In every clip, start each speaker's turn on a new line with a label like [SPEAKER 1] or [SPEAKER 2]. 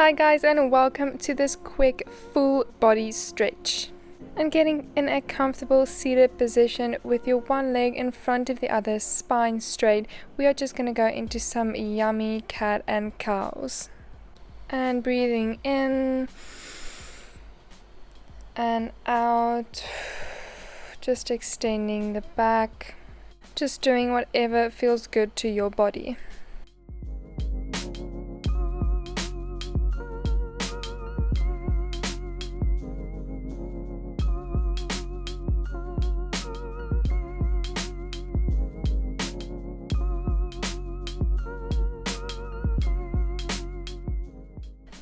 [SPEAKER 1] Hi guys, and welcome to this quick full body stretch. And getting in a comfortable seated position with your one leg in front of the other, spine straight, we are just going to go into some yummy cat and cows. And breathing in and out, just extending the back, just doing whatever feels good to your body.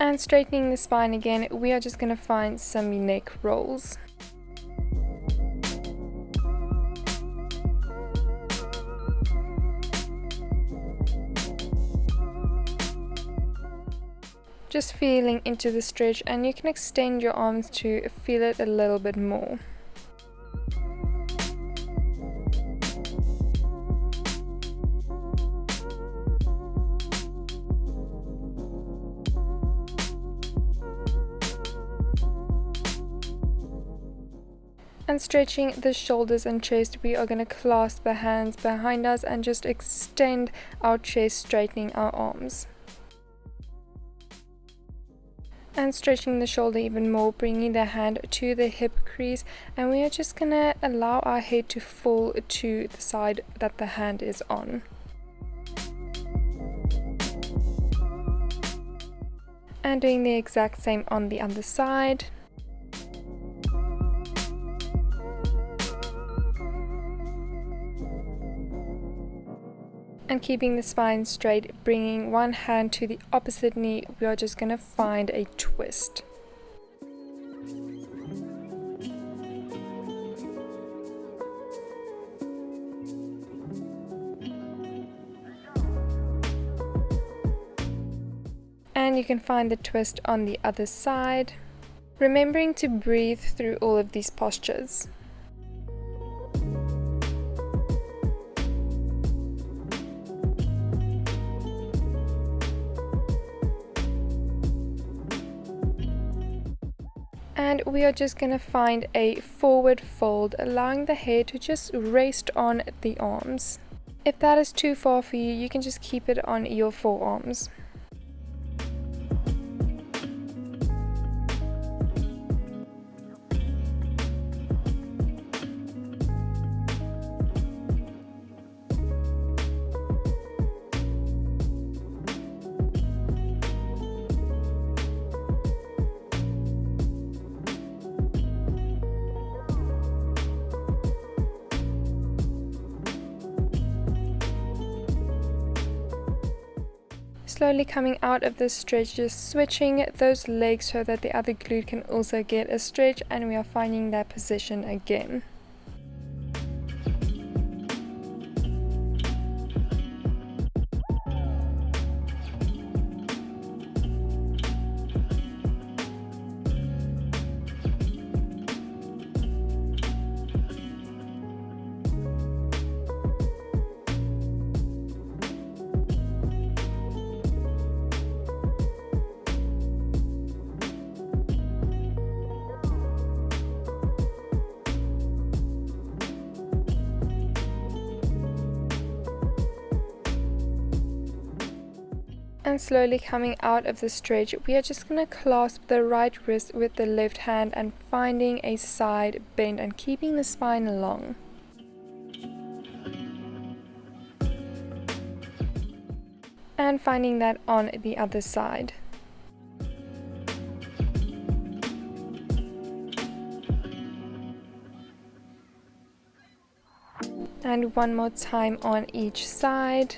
[SPEAKER 1] And straightening the spine again, we are just going to find some neck rolls. Just feeling into the stretch, and you can extend your arms to feel it a little bit more. And stretching the shoulders and chest, we are going to clasp the hands behind us and just extend our chest, straightening our arms. And stretching the shoulder even more, bringing the hand to the hip crease, and we are just going to allow our head to fall to the side that the hand is on. And doing the exact same on the other side. And keeping the spine straight, bringing one hand to the opposite knee, we are just going to find a twist. And you can find the twist on the other side, remembering to breathe through all of these postures. And we are just going to find a forward fold, allowing the head to just rest on the arms. If that is too far for you, you can just keep it on your forearms. Slowly coming out of this stretch, just switching those legs so that the other glute can also get a stretch, and we are finding that position again. And slowly coming out of the stretch, we are just going to clasp the right wrist with the left hand and finding a side bend and keeping the spine long. And finding that on the other side. And one more time on each side.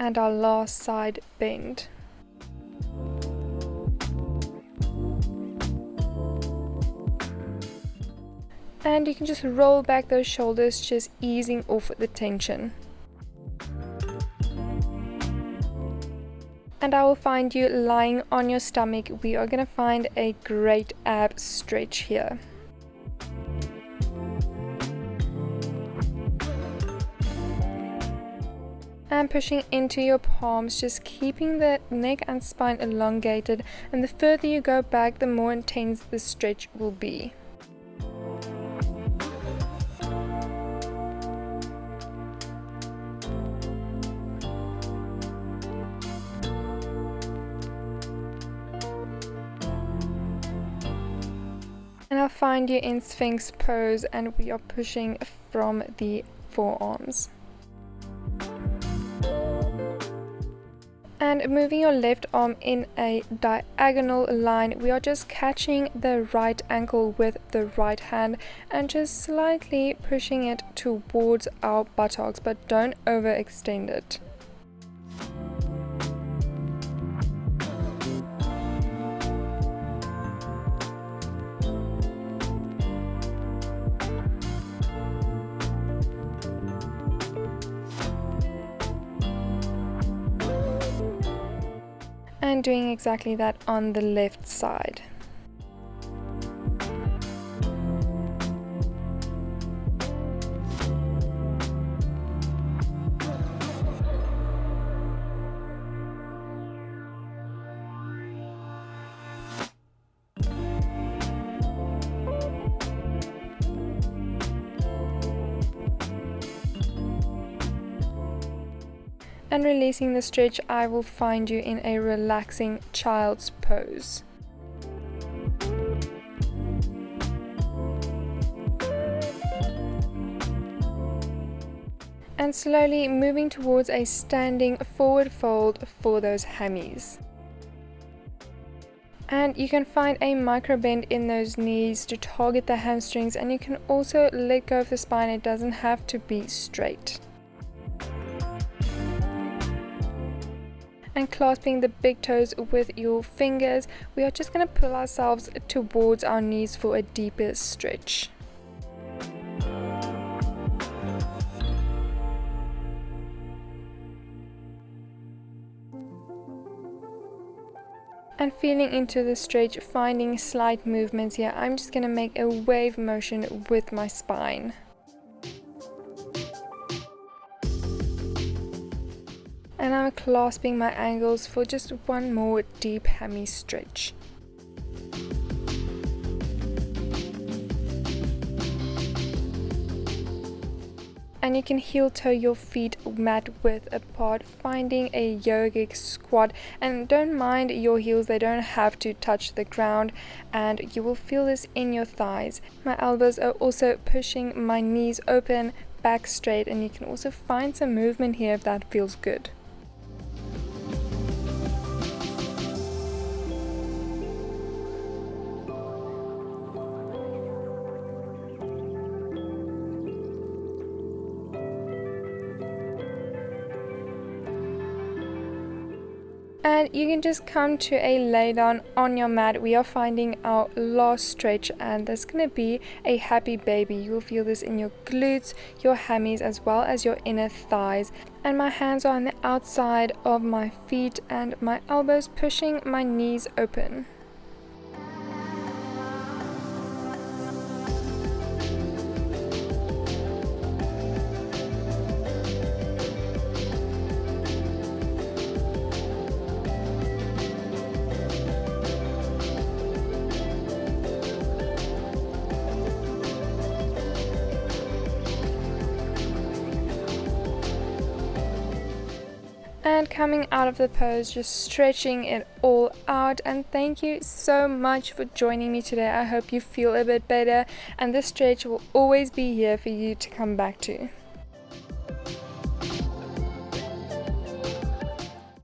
[SPEAKER 1] And our last side bend. And you can just roll back those shoulders, just easing off the tension. And I will find you lying on your stomach. We are going to find a great ab stretch here. and pushing into your palms, just keeping the neck and spine elongated, and the further you go back, the more intense the stretch will be. And I'll find you in Sphinx pose, and we are pushing from the forearms. And moving your left arm in a diagonal line, we are just catching the right ankle with the right hand and just slightly pushing it towards our buttocks, but don't overextend it. And doing exactly that on the left side. And releasing the stretch, I will find you in a relaxing child's pose. And slowly moving towards a standing forward fold for those hammies. And you can find a micro bend in those knees to target the hamstrings, and you can also let go of the spine. It doesn't have to be straight. And clasping the big toes with your fingers, we are just going to pull ourselves towards our knees for a deeper stretch. And feeling into the stretch, finding slight movements here. I'm just going to make a wave motion with my spine. And I'm clasping my ankles for just one more deep hammy stretch. And you can heel toe your feet mat width apart, finding a yogic squat, and don't mind your heels, they don't have to touch the ground, and you will feel this in your thighs. My elbows are also pushing my knees open, back straight, and you can also find some movement here if that feels good. And you can just come to a lay down on your mat. We are finding our last stretch, and there's going to be a happy baby. You'll feel this in your glutes, your hammies, as well as your inner thighs. And my hands are on the outside of my feet and my elbows pushing my knees open. And coming out of the pose, just stretching it all out. And thank you so much for joining me today. I hope you feel a bit better, and this stretch will always be here for you to come back to.